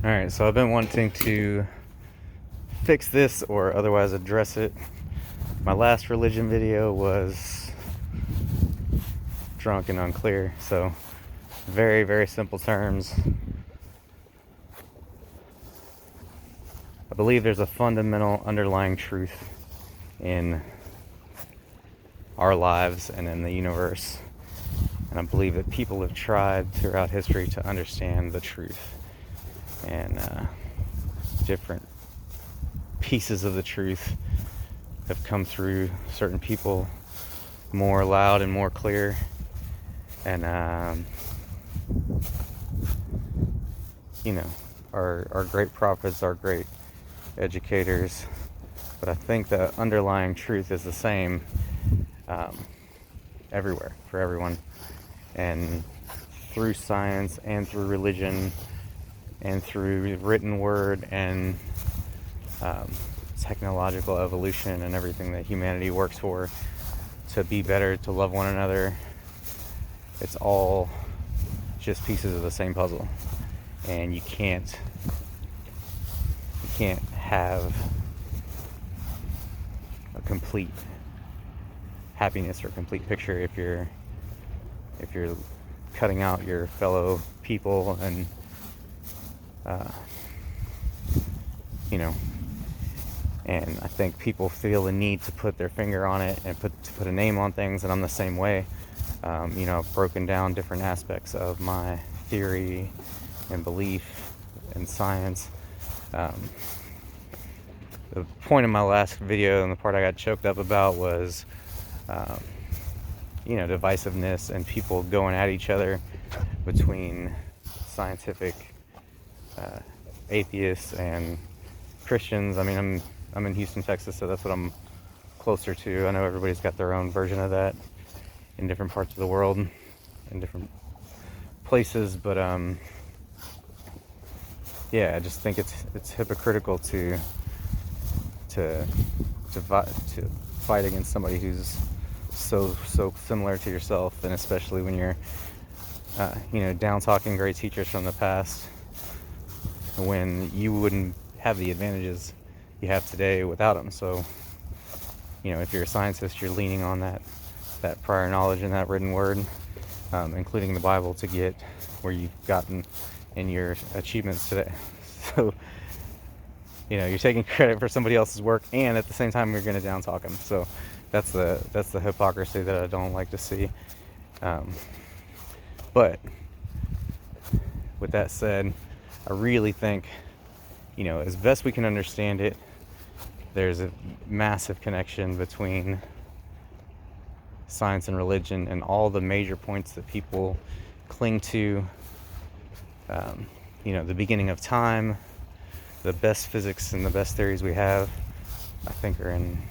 Alright, so I've been wanting to fix this or otherwise address it. My last religion video was drunk and unclear, so very, very simple terms. I believe there's a fundamental underlying truth in our lives and in the universe. And I believe that people have tried throughout history to understand the truth. And different pieces of the truth have come through certain people more loud and more clear. And, our great prophets, our great educators. But I think the underlying truth is the same everywhere, for everyone. And through science and through religion and through written word and technological evolution and everything that humanity works for to be better, to love one another, it's all just pieces of the same puzzle. And you can't have a complete happiness or complete picture if you're cutting out your fellow people and and I think people feel the need to put their finger on it and put a name on things, and I'm the same way. I've broken down different aspects of my theory and belief and science. The point of my last video and the part I got choked up about was divisiveness and people going at each other between scientific atheists and Christians. I mean, I'm in Houston, Texas, so that's what I'm closer to. I know everybody's got their own version of that in different parts of the world, in different places, but I just think it's hypocritical to fight against somebody who's so similar to yourself, and especially when you're down talking great teachers from the past when you wouldn't have the advantages you have today without them. So if you're a scientist, you're leaning on that prior knowledge and that written word, including the Bible, to get where you've gotten in your achievements today. So you're taking credit for somebody else's work, and at the same time you're going to down talk them. So that's the hypocrisy that I don't like to see. But with that said, I really think, as best we can understand it, there's a massive connection between science and religion and all the major points that people cling to. The beginning of time, the best physics and the best theories we have, I think, are in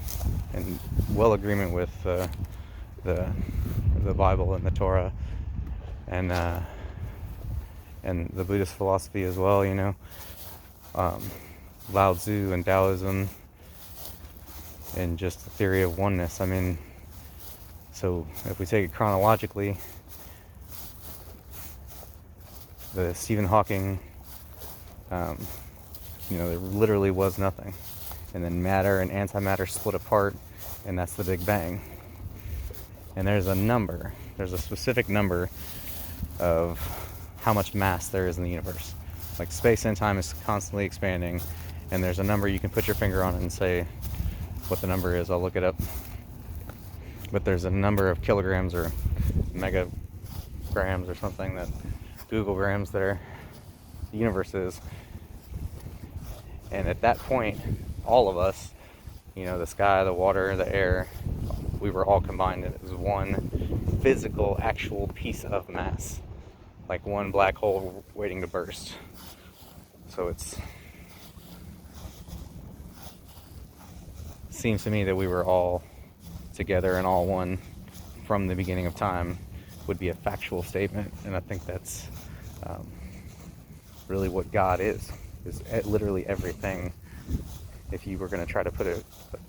well agreement with the Bible and the Torah and the Buddhist philosophy as well. Lao Tzu and Taoism, and just the theory of oneness. I mean, so if we take it chronologically, the Stephen Hawking, there literally was nothing, and then matter and antimatter split apart, and that's the Big Bang. And there's a specific number of how much mass there is in the universe. Like, space and time is constantly expanding, and there's a number you can put your finger on and say what the number is. I'll look it up. But there's a number of kilograms or megagrams or something, that Google grams, that the universe is. And at that point, all of us, the sky, the water, the air, we were all combined, and it was one physical, actual piece of mass, like one black hole waiting to burst. So seems to me that we were all together and all one from the beginning of time would be a factual statement, and I think that's really what God is literally everything. If you were going to try to put a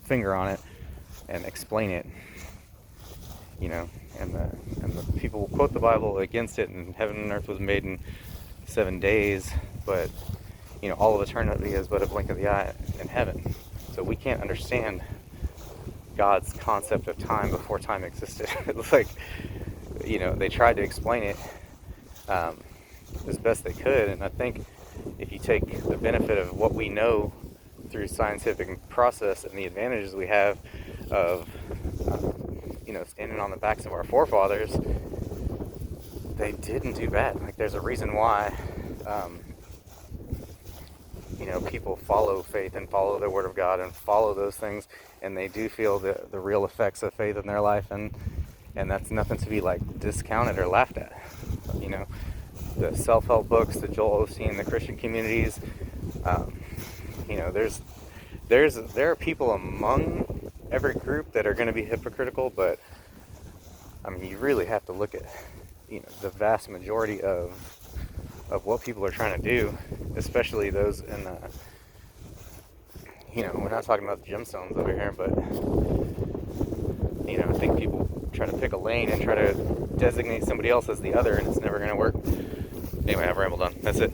finger on it and explain it, and the people quote the Bible against it, and heaven and earth was made in 7 days, but all of eternity is but a blink of the eye in heaven. So we can't understand God's concept of time before time existed. It's like, they tried to explain it as best they could, and I think if you take the benefit of what we know through scientific process and the advantages we have of, standing on the backs of our forefathers, they didn't do bad. Like, there's a reason why, people follow faith and follow the Word of God and follow those things, and they do feel the real effects of faith in their life, and that's nothing to be like discounted or laughed at. The self-help books, the Joel Osteen, the Christian communities, there are people among every group that are going to be hypocritical, but I mean, you really have to look at the vast majority of what people are trying to do, especially those in we're not talking about the gemstones over here, but I think people try to pick a lane and try to designate somebody else as the other, and it's never going to work. Anyway, I've rambled on. That's it.